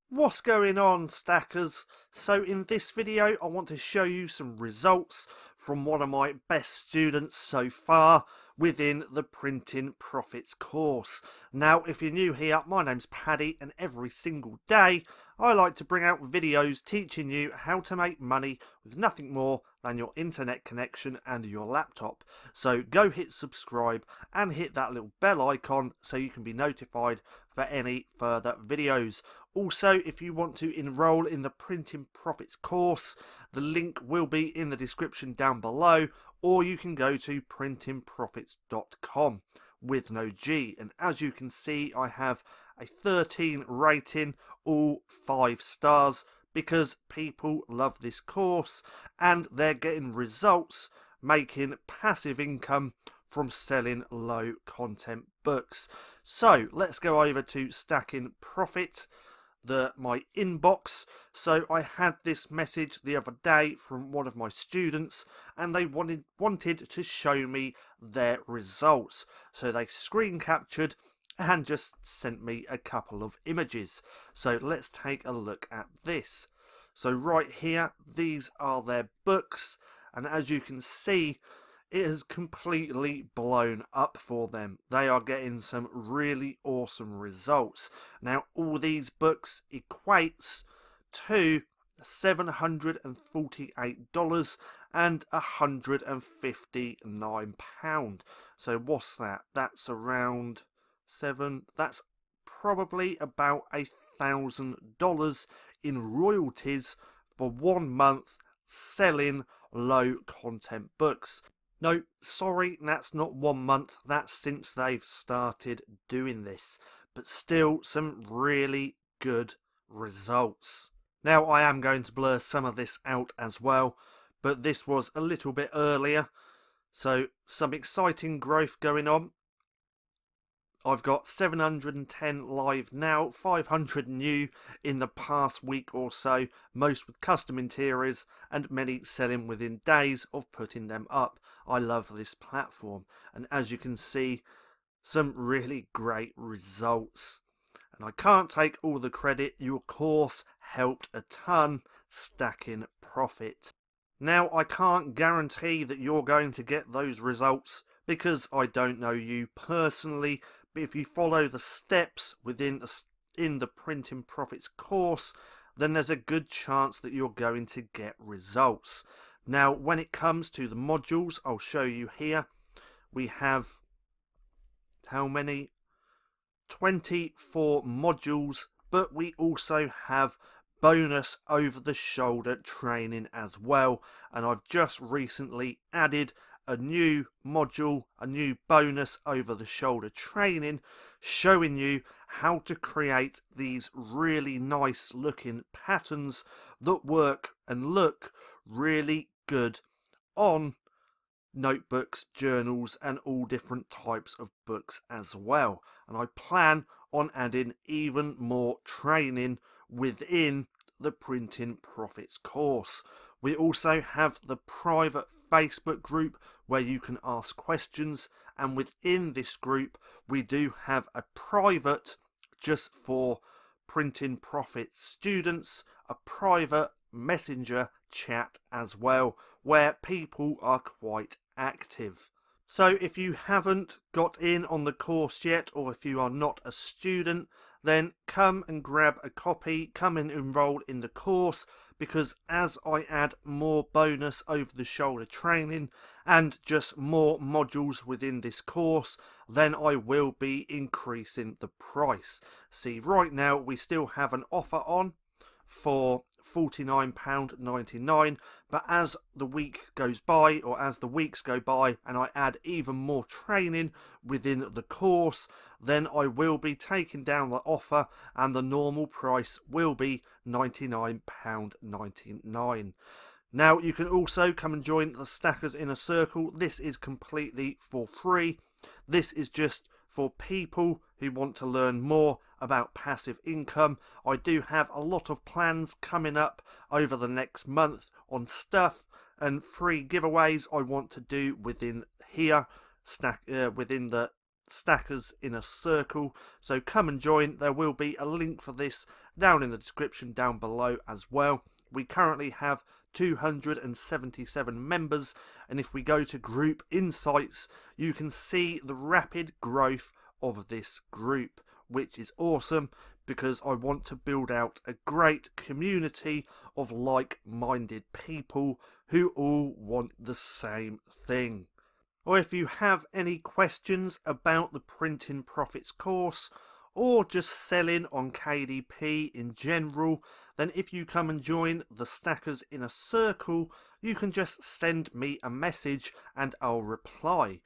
What's going on, stackers? So in this video I want to show you some results from one of my best students so far within the Printing Profits course. Now if you're new here, my name's Paddy and every single day I like to bring out videos teaching you how to make money with nothing more than your internet connection and your laptop. So go hit subscribe and hit that little bell icon so you can be notified for any further videos. Also, if you want to enroll in the Printing Profits course, the link will be in the description down below, or you can go to PrintinProfits.com with no G. And as you can see, I have a 13 rating, all 5 stars, because people love this course and they're getting results, making passive income from selling low content books. So let's go over to StackinProfit, my inbox. So I had this message the other day from one of my students and they wanted to show me their results. So they screen captured and just sent me a couple of images. So let's take a look at this. So right here, these are their books, and as you can see, it has completely blown up for them. They are getting some really awesome results. Now, all these books equates to $748 and £159. So what's that? That's around that's probably about $1,000 in royalties for 1 month selling low content books. No, sorry, that's not 1 month, that's since they've started doing this, but still some really good results. Now I am going to blur some of this out as well, but this was a little bit earlier, so some exciting growth going on. I've got 710 live now, 500 new in the past week or so, most with custom interiors and many selling within days of putting them up. I love this platform, and as you can see, some really great results. And I can't take all the credit, your course helped a ton. StackinProfit. Now I can't guarantee that you're going to get those results because I don't know you personally, but if you follow the steps within the Printing Profits course, then there's a good chance that you're going to get results. Now when it comes to the modules, I'll show you here. We have how many? 24 modules, but we also have bonus over the shoulder training as well, and I've just recently added a new module, a new bonus over the shoulder training, showing you how to create these really nice looking patterns that work and look really good on notebooks, journals and all different types of books as well. And I plan on adding even more training within the Printing Profits course. We also have the private Facebook group where you can ask questions, and within this group we do have a private, just for Printing Profits students, a private messenger chat as well, where people are quite active. So if you haven't got in on the course yet, or if you are not a student, then come and grab a copy, come and enroll in the course, because as I add more bonus over the shoulder training and just more modules within this course, then I will be increasing the price. See, right now we still have an offer on for £49.99, but as the week goes by, or as the weeks go by, and I add even more training within the course, then I will be taking down the offer and the normal price will be £99.99. Now you can also come and join the Stackers Inner Circle. This is completely for free. This is just for people who want to learn more about passive income. I do have a lot of plans coming up over the next month on stuff and free giveaways I want to do within here, within the Stackers Inner Circle. So come and join. There will be a link for this down in the description down below as well. We currently have 277 members, and if we go to group insights, you can see the rapid growth of this group, which is awesome because I want to build out a great community of like-minded people who all want the same thing. Or if you have any questions about the Printing Profits course, or just selling on KDP in general, then if you come and join the Stackers Inner Circle, you can just send me a message and I'll reply.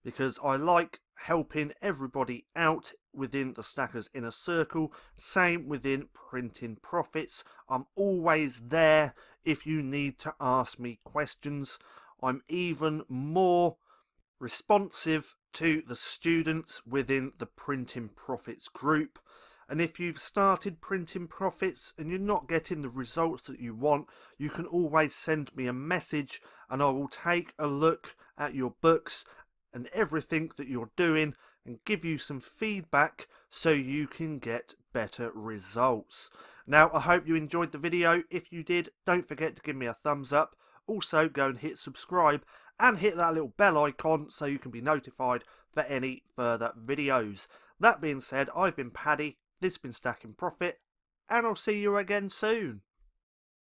Because I like helping everybody out within the Stackers Inner Circle, same within Printing Profits. I'm always there if you need to ask me questions. I'm even more responsive to the students within the Printing Profits group. And if you've started Printing Profits and you're not getting the results that you want, you can always send me a message and I will take a look at your books and everything that you're doing and give you some feedback so you can get better results. Now, I hope you enjoyed the video. If you did, don't forget to give me a thumbs up. Also, go and hit subscribe and hit that little bell icon so you can be notified for any further videos. That being said, I've been Paddy, this has been Stacking Profit, and I'll see you again soon.